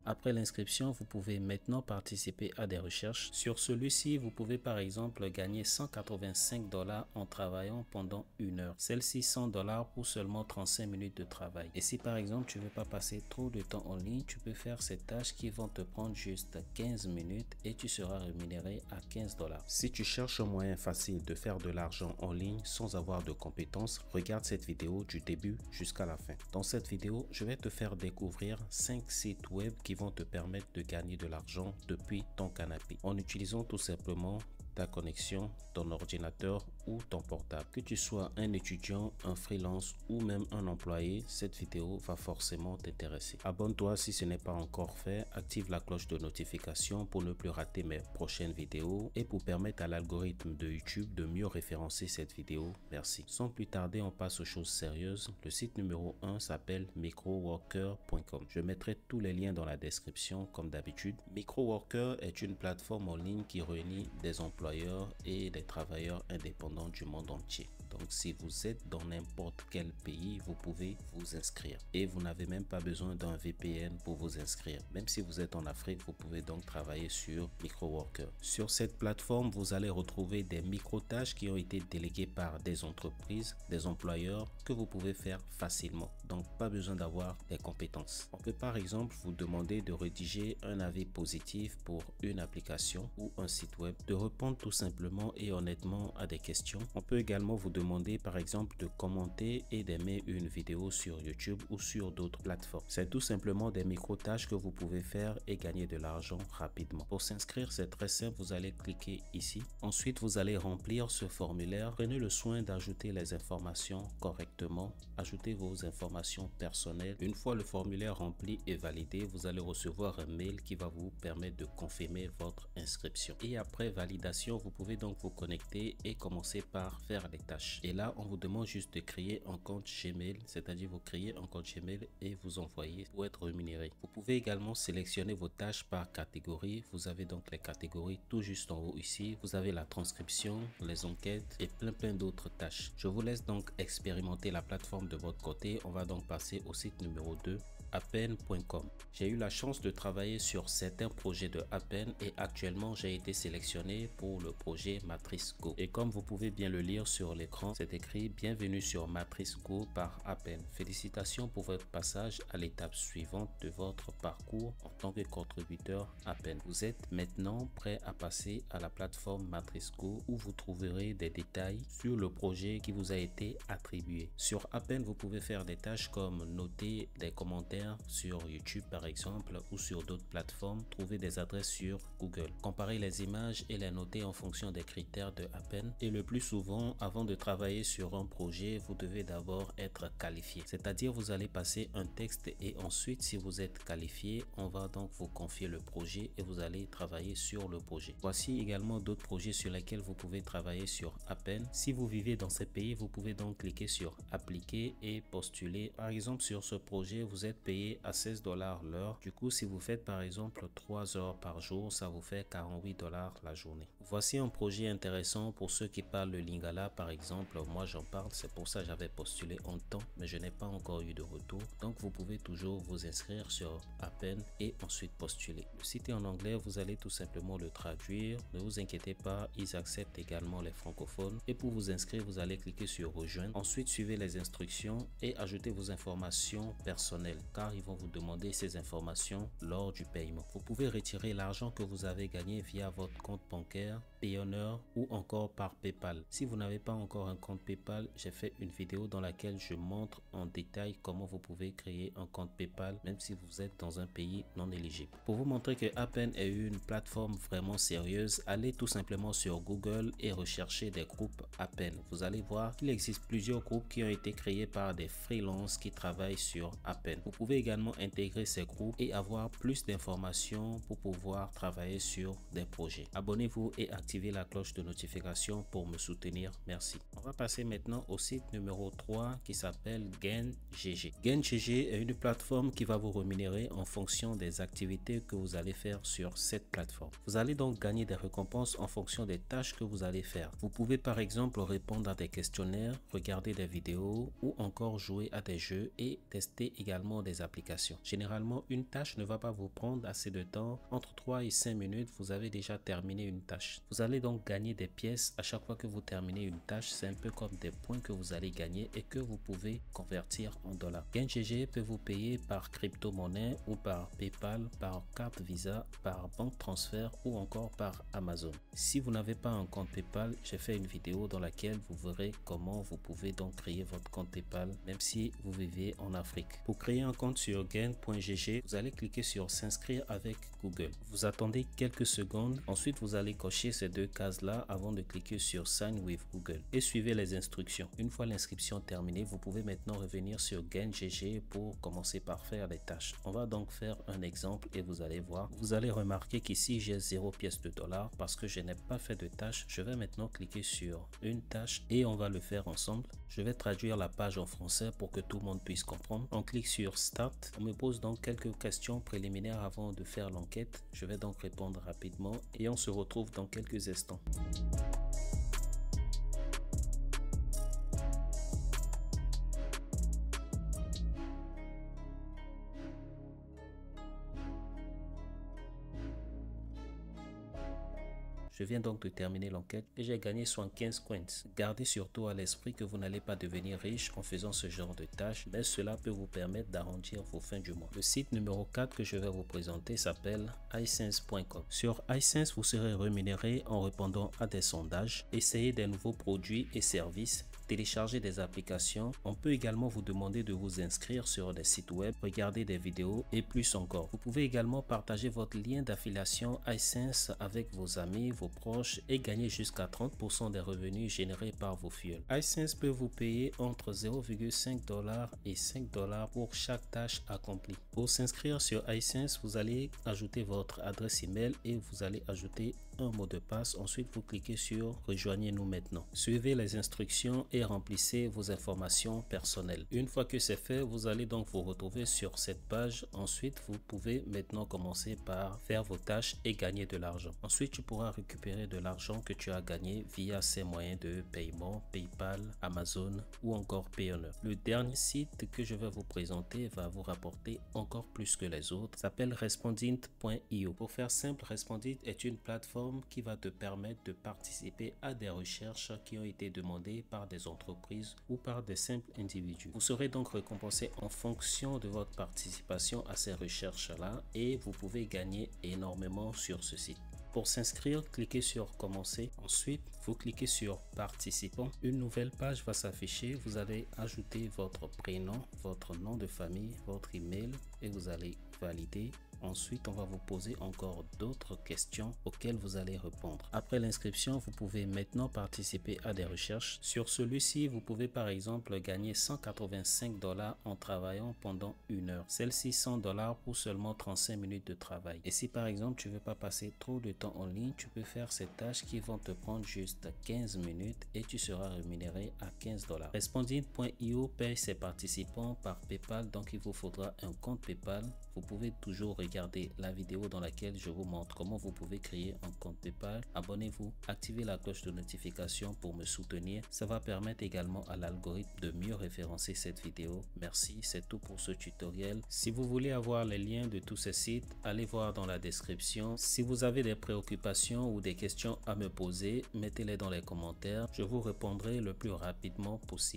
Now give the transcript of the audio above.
Après l'inscription, vous pouvez maintenant participer à des recherches. Sur celui-ci, vous pouvez par exemple gagner 185 $ en travaillant pendant 1 heure. Celle-ci 100 $ pour seulement 35 minutes de travail. Et si par exemple tu veux pas passer trop de temps en ligne, tu peux faire ces tâches qui vont te prendre juste 15 minutes et tu seras rémunéré à 15 $. Si tu cherches un moyen facile de faire de l'argent en ligne sans avoir de compétences, regarde cette vidéo du début jusqu'à la fin. Dans cette vidéo, je vais te faire découvrir 5 sites web qui vont te permettre de gagner de l'argent depuis ton canapé en utilisant tout simplement ta connexion, ton ordinateur ou ton portable. Que tu sois un étudiant, un freelance ou même un employé, cette vidéo va forcément t'intéresser. Abonne-toi si ce n'est pas encore fait, active la cloche de notification pour ne plus rater mes prochaines vidéos et pour permettre à l'algorithme de YouTube de mieux référencer cette vidéo. Merci. Sans plus tarder, on passe aux choses sérieuses. Le site numéro 1 s'appelle microworker.com. Je mettrai tous les liens dans la description comme d'habitude. Microworker est une plateforme en ligne qui réunit des employés et des travailleurs indépendants du monde entier. Donc si vous êtes dans n'importe quel pays, vous pouvez vous inscrire et vous n'avez même pas besoin d'un VPN pour vous inscrire. Même si vous êtes en Afrique, vous pouvez donc travailler sur Microworker. Sur cette plateforme, vous allez retrouver des micro-tâches qui ont été déléguées par des entreprises, des employeurs que vous pouvez faire facilement. Donc pas besoin d'avoir des compétences. On peut par exemple vous demander de rédiger un avis positif pour une application ou un site web, de répondre tout simplement et honnêtement à des questions. On peut également vous demander par exemple de commenter et d'aimer une vidéo sur YouTube ou sur d'autres plateformes. C'est tout simplement des micro-tâches que vous pouvez faire et gagner de l'argent rapidement. Pour s'inscrire, c'est très simple, vous allez cliquer ici. Ensuite, vous allez remplir ce formulaire. Prenez le soin d'ajouter les informations correctement. Ajoutez vos informations personnelles. Une fois le formulaire rempli et validé, vous allez recevoir un mail qui va vous permettre de confirmer votre inscription. Et après validation, vous pouvez donc vous connecter et commencer par faire les tâches. Et là, on vous demande juste de créer un compte Gmail, c'est-à-dire vous créez un compte Gmail et vous envoyez pour être rémunéré. Vous pouvez également sélectionner vos tâches par catégorie. Vous avez donc les catégories tout juste en haut ici. Vous avez la transcription, les enquêtes et plein d'autres tâches. Je vous laisse donc expérimenter la plateforme de votre côté. On va donc passer au site numéro 2, Appen.com. J'ai eu la chance de travailler sur certains projets de Appen et actuellement j'ai été sélectionné pour le projet Matrice Go. Et comme vous pouvez bien le lire sur l'écran, c'est écrit bienvenue sur Matrice Go par Appen. Félicitations pour votre passage à l'étape suivante de votre parcours en tant que contributeur Appen. Vous êtes maintenant prêt à passer à la plateforme Matrice Go où vous trouverez des détails sur le projet qui vous a été attribué. Sur Appen, vous pouvez faire des tâches comme noter des commentaires sur YouTube par exemple ou sur d'autres plateformes, trouver des adresses sur Google, comparer les images et les noter en fonction des critères de Appen. Et le plus souvent, avant de travailler sur un projet, vous devez d'abord être qualifié. C'est-à-dire vous allez passer un texte et ensuite si vous êtes qualifié, on va donc vous confier le projet et vous allez travailler sur le projet. Voici également d'autres projets sur lesquels vous pouvez travailler sur Appen. Si vous vivez dans ces pays, vous pouvez donc cliquer sur appliquer et postuler. Par exemple, sur ce projet, vous êtes payé à 16 $ l'heure. Du coup, si vous faites par exemple 3 heures par jour, ça vous fait 48 $ la journée. Voici un projet intéressant pour ceux qui parlent le Lingala par exemple. Moi j'en parle, c'est pour ça que j'avais postulé en temps mais je n'ai pas encore eu de retour. Donc vous pouvez toujours vous inscrire sur Appen et ensuite postuler. Le site est en anglais, vous allez tout simplement le traduire. Ne vous inquiétez pas, ils acceptent également les francophones. Et pour vous inscrire, vous allez cliquer sur rejoindre. Ensuite suivez les instructions et ajoutez vos informations personnelles car ils vont vous demander ces informations lors du paiement. Vous pouvez retirer l'argent que vous avez gagné via votre compte bancaire, Payoneer ou encore par PayPal. Si vous n'avez pas encore un compte PayPal, j'ai fait une vidéo dans laquelle je montre en détail comment vous pouvez créer un compte PayPal même si vous êtes dans un pays non éligible. Pour vous montrer que Appen est une plateforme vraiment sérieuse, allez tout simplement sur Google et recherchez des groupes Appen. Vous allez voir qu'il existe plusieurs groupes qui ont été créés par des freelances qui travaillent sur Appen. Vous pouvez également intégrer ces groupes et avoir plus d'informations pour pouvoir travailler sur des projets. Abonnez-vous et activez la cloche de notification pour me soutenir. Merci. On va passer maintenant au site numéro 3 qui s'appelle GainGG. GainGG est une plateforme qui va vous rémunérer en fonction des activités que vous allez faire sur cette plateforme. Vous allez donc gagner des récompenses en fonction des tâches que vous allez faire. Vous pouvez par exemple répondre à des questionnaires, regarder des vidéos ou encore jouer à des jeux et tester également des des applications. Généralement, une tâche ne va pas vous prendre assez de temps. Entre 3 et 5 minutes, vous avez déjà terminé une tâche. Vous allez donc gagner des pièces à chaque fois que vous terminez une tâche. C'est un peu comme des points que vous allez gagner et que vous pouvez convertir en dollars. GainGG peut vous payer par crypto-monnaie ou par PayPal, par carte Visa, par banque transfert ou encore par Amazon. Si vous n'avez pas un compte PayPal, j'ai fait une vidéo dans laquelle vous verrez comment vous pouvez donc créer votre compte PayPal même si vous vivez en Afrique. Pour créer un compte sur gain.gg, vous allez cliquer sur s'inscrire avec Google. Vous attendez quelques secondes, ensuite vous allez cocher ces deux cases là avant de cliquer sur Sign with Google et suivez les instructions. Une fois l'inscription terminée, vous pouvez maintenant revenir sur gain.gg pour commencer par faire des tâches. On va donc faire un exemple et vous allez voir. Vous allez remarquer qu'ici j'ai 0 pièce de dollars parce que je n'ai pas fait de tâche. Je vais maintenant cliquer sur une tâche et on va le faire ensemble. Je vais traduire la page en français pour que tout le monde puisse comprendre. On clique sur Start. On me pose donc quelques questions préliminaires avant de faire l'enquête. Je vais donc répondre rapidement et on se retrouve dans quelques instants. Je viens donc de terminer l'enquête et j'ai gagné 75 coins. Gardez surtout à l'esprit que vous n'allez pas devenir riche en faisant ce genre de tâches, mais cela peut vous permettre d'arrondir vos fins du mois. Le site numéro 4 que je vais vous présenter s'appelle isense.com. Sur iSense, vous serez rémunéré en répondant à des sondages, essayez des nouveaux produits et services, télécharger des applications. On peut également vous demander de vous inscrire sur des sites web, regarder des vidéos et plus encore. Vous pouvez également partager votre lien d'affiliation iSense avec vos amis, vos proches et gagner jusqu'à 30% des revenus générés par vos fuels. iSense peut vous payer entre 0,5 $ et 5 $ pour chaque tâche accomplie. Pour s'inscrire sur iSense, vous allez ajouter votre adresse email et vous allez ajouter un mot de passe. Ensuite, vous cliquez sur rejoignez-nous maintenant. Suivez les instructions et remplissez vos informations personnelles. Une fois que c'est fait, vous allez donc vous retrouver sur cette page. Ensuite, vous pouvez maintenant commencer par faire vos tâches et gagner de l'argent. Ensuite, tu pourras récupérer de l'argent que tu as gagné via ces moyens de paiement, PayPal, Amazon ou encore Payoneer. Le dernier site que je vais vous présenter va vous rapporter encore plus que les autres. S'appelle Respondint.io. Pour faire simple, Respondint est une plateforme qui va te permettre de participer à des recherches qui ont été demandées par des entreprises ou par des simples individus. Vous serez donc récompensé en fonction de votre participation à ces recherches-là et vous pouvez gagner énormément sur ce site. Pour s'inscrire, cliquez sur Commencer. Ensuite, vous cliquez sur Participants. Une nouvelle page va s'afficher. Vous allez ajouter votre prénom, votre nom de famille, votre email et vous allez valider. Ensuite, on va vous poser encore d'autres questions auxquelles vous allez répondre. Après l'inscription, vous pouvez maintenant participer à des recherches. Sur celui-ci, vous pouvez par exemple gagner 185 $ en travaillant pendant 1 heure. Celle-ci 100 $ pour seulement 35 minutes de travail. Et si par exemple, tu veux pas passer trop de temps en ligne, tu peux faire ces tâches qui vont te prendre juste 15 minutes et tu seras rémunéré à 15 $. Respondint.io paye ses participants par PayPal, donc il vous faudra un compte PayPal. Vous pouvez toujours regarder la vidéo dans laquelle je vous montre comment vous pouvez créer un compte PayPal. Abonnez-vous, activez la cloche de notification pour me soutenir. Ça va permettre également à l'algorithme de mieux référencer cette vidéo. Merci, c'est tout pour ce tutoriel. Si vous voulez avoir les liens de tous ces sites, allez voir dans la description. Si vous avez des préoccupations ou des questions à me poser, mettez-les dans les commentaires. Je vous répondrai le plus rapidement possible.